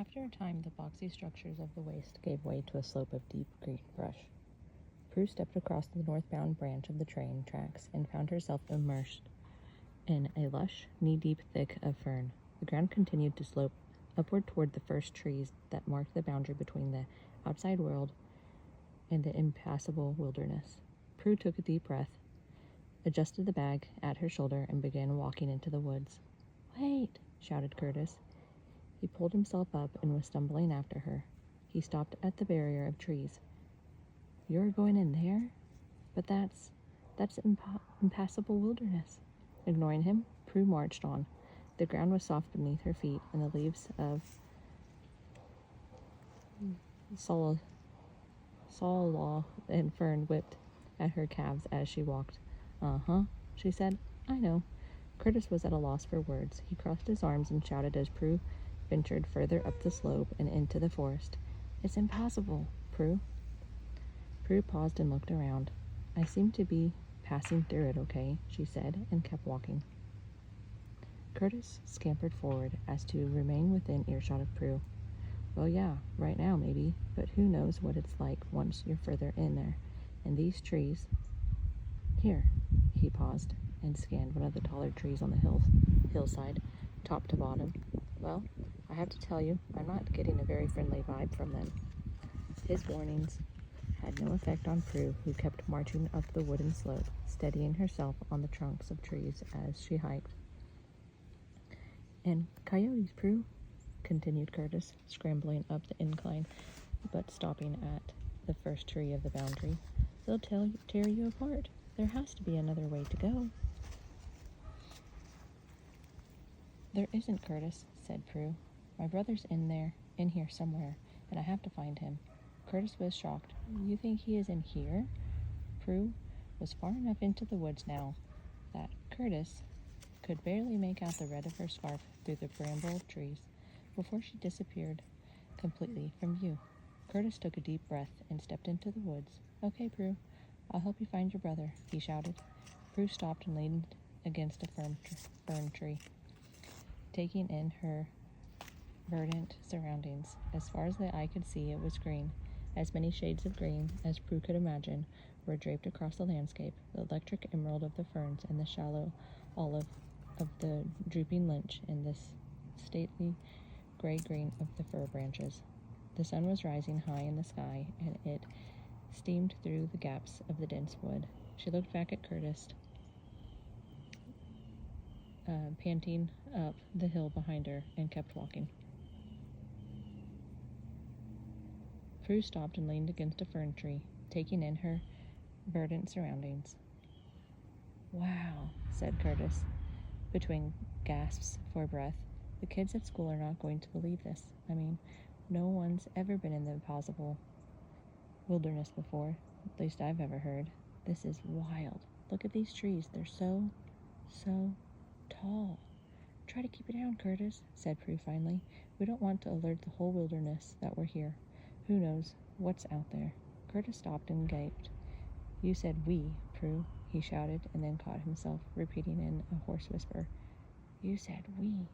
After a time, the boxy structures of the waste gave way to a slope of deep green brush. Prue stepped across the northbound branch of the train tracks and found herself immersed in a lush, knee-deep thick of fern. The ground continued to slope upward toward the first trees that marked the boundary between the outside world and the impassable wilderness. Prue took a deep breath, adjusted the bag at her shoulder, and began walking into the woods. "Wait!" shouted Curtis. He pulled himself up and was stumbling after her. He stopped at the barrier of trees. "You're going in there? But that's impassable wilderness." Ignoring him, Prue marched on. The ground was soft beneath her feet, and the leaves of salalaw and fern whipped at her calves as she walked. "Uh-huh," she said. "I know." Curtis was at a loss for words. He crossed his arms and shouted as Prue ventured further up the slope and into the forest. "It's impossible, Prue." Prue paused and looked around. "I seem to be passing through it, okay," she said, and kept walking. Curtis scampered forward as to remain within earshot of Prue. "Well, yeah, right now maybe, but who knows what it's like once you're further in there. And these trees..." "Here." He paused and scanned one of the taller trees on the hillside, top to bottom. "Well, I have to tell you, I'm not getting a very friendly vibe from them." His warnings had no effect on Prue, who kept marching up the wooden slope, steadying herself on the trunks of trees as she hiked. "And coyotes, Prue," continued Curtis, scrambling up the incline, but stopping at the first tree of the boundary. "They'll tear you apart. There has to be another way to go." "There isn't, Curtis," said Prue. "My brother's in here somewhere, and I have to find him." Curtis was shocked. "You think he is in here?" Prue was far enough into the woods now that Curtis could barely make out the red of her scarf through the bramble trees before she disappeared completely from view. Curtis took a deep breath and stepped into the woods. "Okay, Prue, I'll help you find your brother," he shouted. Prue stopped and leaned against a fern tree, taking in her verdant surroundings. As far as the eye could see, it was green. As many shades of green as Prue could imagine were draped across the landscape, the electric emerald of the ferns and the shallow olive of the drooping lynch and the stately gray-green of the fir branches. The sun was rising high in the sky, and it steamed through the gaps of the dense wood. She looked back at Curtis, panting up the hill behind her, and kept walking. Prue stopped and leaned against a fern tree, taking in her verdant surroundings. "Wow," said Curtis, between gasps for breath. "The kids at school are not going to believe this. I mean, no one's ever been in the impossible wilderness before, at least I've ever heard. This is wild. Look at these trees. They're so tall." "Try to keep it down, Curtis," said Prue finally. "We don't want to alert the whole wilderness that we're here. Who knows what's out there." Curtis stopped and gaped. "You said we, Prue," he shouted, and then caught himself repeating in a hoarse whisper, "You said we."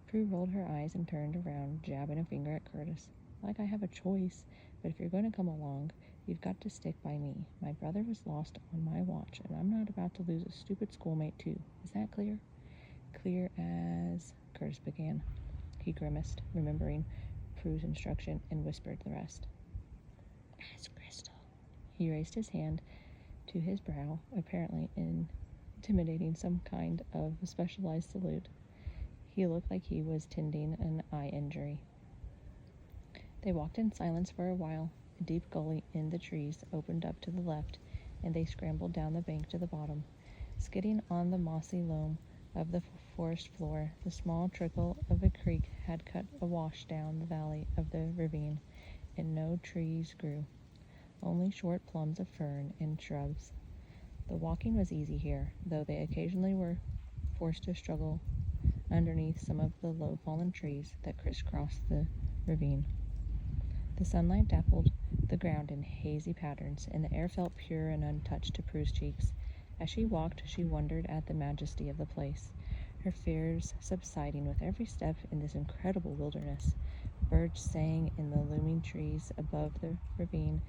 Prue rolled her eyes and turned around, jabbing a finger at Curtis. "Like I have a choice, but if you're going to come along, you've got to stick by me. My brother was lost on my watch, and I'm not about to lose a stupid schoolmate too. Is that clear?" "Clear as..." Curtis began. He grimaced, remembering Prue's instruction, and whispered the rest. "As crystal." He raised his hand to his brow, apparently intimidating some kind of specialized salute. He looked like he was tending an eye injury. They walked in silence for a while. A deep gully in the trees opened up to the left, and they scrambled down the bank to the bottom. Skidding on the mossy loam of the forest floor, the small trickle of a creek had cut a wash down the valley of the ravine, and no trees grew, only short plumes of fern and shrubs. The walking was easy here, though they occasionally were forced to struggle underneath some of the low fallen trees that crisscrossed the ravine. The sunlight dappled the ground in hazy patterns, and the air felt pure and untouched to Prue's cheeks. As she walked, she wondered at the majesty of the place. her fears subsiding with every step in this incredible wilderness. Birds sang in the looming trees above the ravine,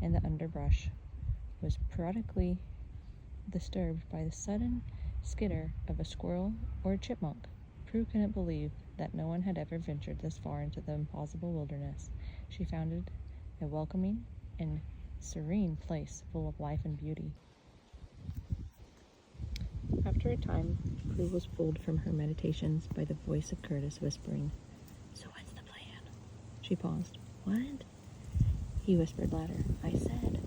and the underbrush was periodically disturbed by the sudden skitter of a squirrel or a chipmunk. Prue couldn't believe that no one had ever ventured this far into the impossible wilderness. She found it a welcoming and serene place full of life and beauty. After a time, Prue was pulled from her meditations by the voice of Curtis whispering, "So what's the plan?" She paused. "What?" He whispered louder. "I said,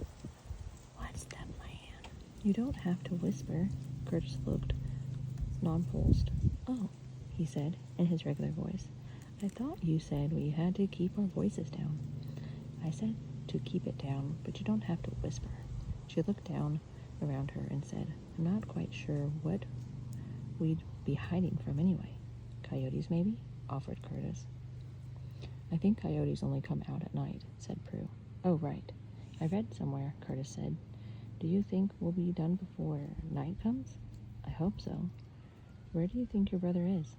what's the plan?" "You don't have to whisper." Curtis looked nonplussed. "Oh," he said in his regular voice. "I thought you said we had to keep our voices down." "I said to keep it down, but you don't have to whisper." She looked down around her and said, "I'm not quite sure what we'd be hiding from anyway." "Coyotes, maybe?" offered Curtis. "I think coyotes only come out at night," said Prue. "Oh, right. I read somewhere," Curtis said. "Do you think we'll be done before night comes?" "I hope so." "Where do you think your brother is?"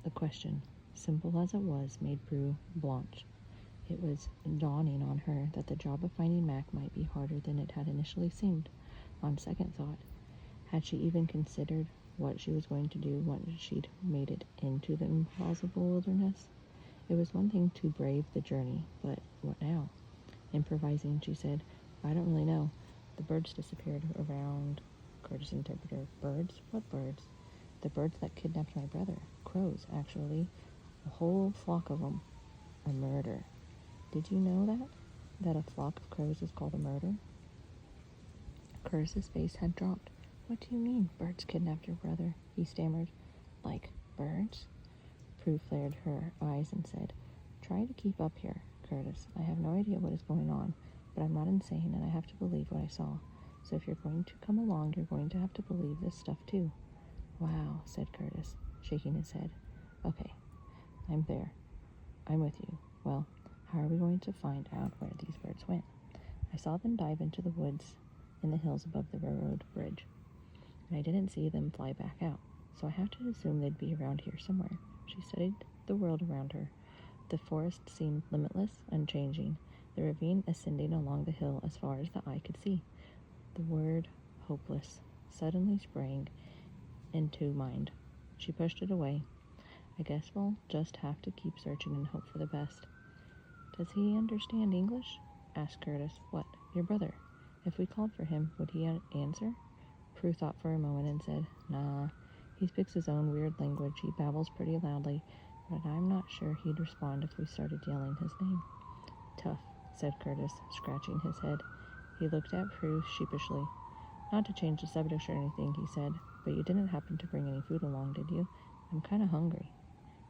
The question, simple as it was, made Prue blanch. It was dawning on her that the job of finding Mac might be harder than it had initially seemed. On second thought, had she even considered what she was going to do once she'd made it into the impossible wilderness? It was one thing to brave the journey, but what now? Improvising, she said, "I don't really know. The birds disappeared around." Curtis interpreted. "Birds? What birds?" "The birds that kidnapped my brother. Crows, actually. A whole flock of them. A murder." "Did you know that? That a flock of crows is called a murder?" Curtis's face had dropped. "What do you mean, birds kidnapped your brother?" he stammered. "Like birds?" Prue flared her eyes and said, "Try to keep up here, Curtis. I have no idea what is going on, but I'm not insane and I have to believe what I saw. So if you're going to come along, you're going to have to believe this stuff too." "Wow," said Curtis, shaking his head. "Okay, I'm there. I'm with you. Well, how are we going to find out where these birds went?" "I saw them dive into the woods in the hills above the railroad bridge, and I didn't see them fly back out, so I have to assume they'd be around here somewhere." She studied the world around her. The forest seemed limitless, unchanging, the ravine ascending along the hill as far as the eye could see. The word hopeless suddenly sprang into mind. She pushed it away. "I guess we'll just have to keep searching and hope for the best." "Does he understand English?" asked Curtis. "What, your brother? If we called for him, would he answer?" Prue thought for a moment and said, "Nah, he speaks his own weird language. He babbles pretty loudly, but I'm not sure he'd respond if we started yelling his name." "Tough," said Curtis, scratching his head. He looked at Prue sheepishly. "Not to change the subject or anything," he said, "but you didn't happen to bring any food along, did you? I'm kind of hungry."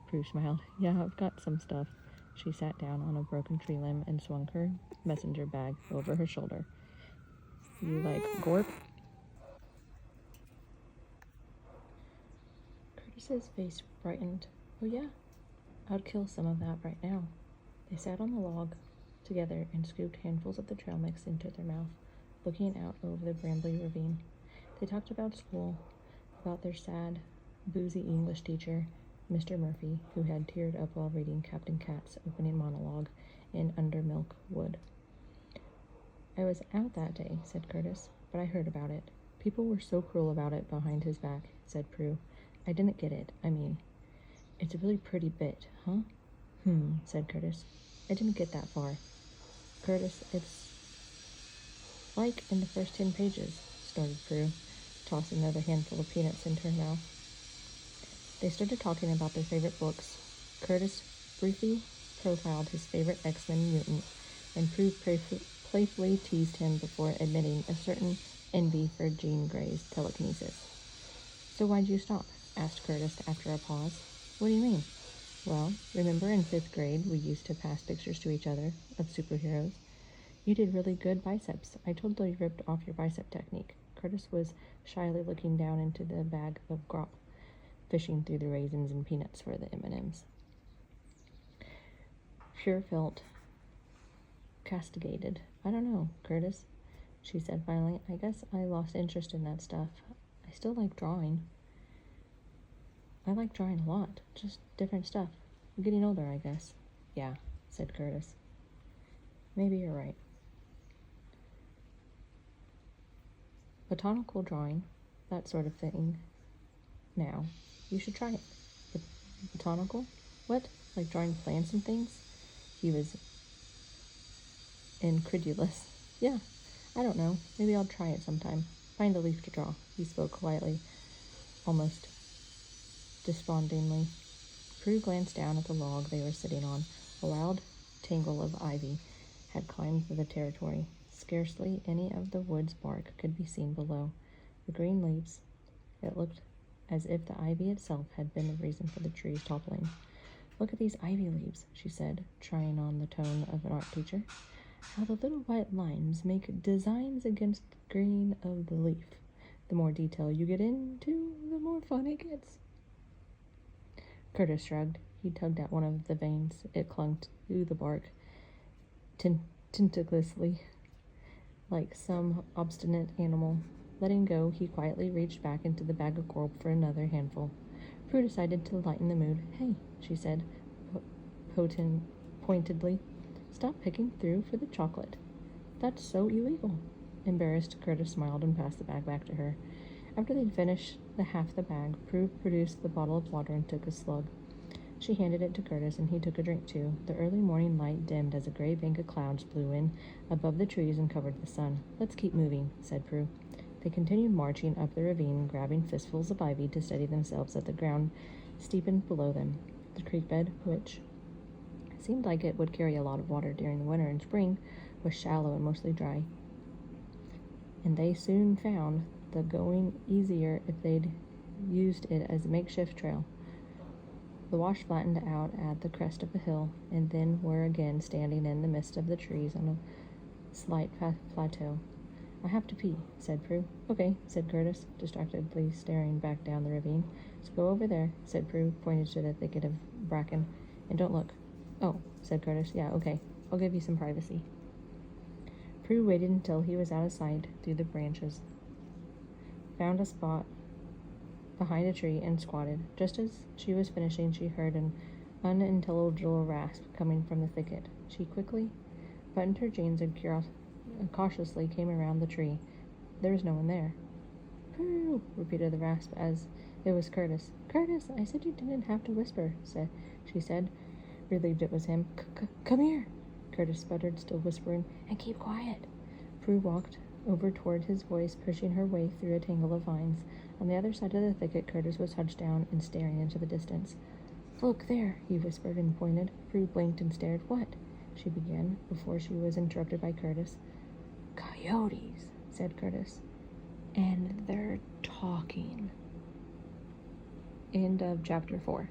Prue smiled. "Yeah, I've got some stuff." She sat down on a broken tree limb and swung her messenger bag over her shoulder. "You like gorp?" Curtis's face brightened. "Oh yeah, I'd kill some of that right now." They sat on the log together and scooped handfuls of the trail mix into their mouth, looking out over the brambly ravine. They talked about school, about their sad, boozy English teacher, Mr. Murphy, who had teared up while reading Captain Cat's opening monologue in Undermilk Wood. "I was out that day," said Curtis, "but I heard about it. People were so cruel about it behind his back," said Prue. "I didn't get it. I mean, it's a really pretty bit, huh?" Said Curtis. "I didn't get that far." "Curtis, it's like in the first 10 pages, snorted Prue, tossing another handful of peanuts into her mouth. They started talking about their favorite books. Curtis briefly profiled his favorite X-Men mutant, and Prue playfully teased him before admitting a certain envy for Jean Grey's telekinesis. "So why'd you stop?" asked Curtis after a pause. "What do you mean?" "Well, remember in 5th grade we used to pass pictures to each other of superheroes? You did really good biceps. I totally ripped off your bicep technique." Curtis was shyly looking down into the bag of grop, fishing through the raisins and peanuts for the M&Ms. Pure felt castigated. "I don't know, Curtis," she said finally. "I guess I lost interest in that stuff. I still like drawing." I like drawing a lot, just different stuff. I'm getting older, I guess. Yeah, said Curtis. Maybe you're right. Botanical drawing, that sort of thing. Now, you should try it. Botanical? What? Like drawing plants and things? He was incredulous. Yeah, I don't know. Maybe I'll try it sometime. Find a leaf to draw. He spoke quietly, almost despondingly. Prue glanced down at the log they were sitting on. A wild tangle of ivy had climbed the territory. Scarcely any of the wood's bark could be seen below. The green leaves, it looked as if the ivy itself had been the reason for the tree's toppling. Look at these ivy leaves, she said, trying on the tone of an art teacher. How the little white lines make designs against the green of the leaf. The more detail you get into, the more fun it gets. Curtis shrugged. He tugged at one of the veins. It clung to the bark tentaclously, like some obstinate animal. Letting go, he quietly reached back into the bag of coral for another handful. Prue decided to lighten the mood. Hey, she said pointedly, stop picking through for the chocolate. That's so illegal. Embarrassed, Curtis smiled and passed the bag back to her. After they'd finished half the bag, Prue produced the bottle of water and took a slug. She handed it to Curtis, and he took a drink too. The early morning light dimmed as a gray bank of clouds blew in above the trees and covered the sun. Let's keep moving, said Prue. They continued marching up the ravine, grabbing fistfuls of ivy to steady themselves as the ground steepened below them. The creek bed, which seemed like it would carry a lot of water during the winter and spring, was shallow and mostly dry, and they soon found the going easier if they'd used it as a makeshift trail. The wash flattened out at the crest of the hill, and then were again standing in the midst of the trees on a slight plateau. I have to pee, said Prue. Okay, said Curtis, distractedly staring back down the ravine. So go over there, said Prue, pointing to the thicket of bracken. And don't look. Oh, said Curtis. Yeah, okay. I'll give you some privacy. Prue waited until he was out of sight through the branches, found a spot behind a tree, and squatted. Just as she was finishing, she heard an unintelligible rasp coming from the thicket. She quickly buttoned her jeans and cautiously came around the tree. There was no one there. Prue, repeated the rasp as it was Curtis. Curtis, I said you didn't have to whisper, she said, relieved it was him. Come here, Curtis sputtered, still whispering, and keep quiet. Prue walked over toward his voice, pushing her way through a tangle of vines. On the other side of the thicket, Curtis was hunched down and staring into the distance. Look there, he whispered and pointed. Prue blinked and stared. What? She began, before she was interrupted by Curtis. Coyotes, said Curtis. And they're talking. End of chapter 4.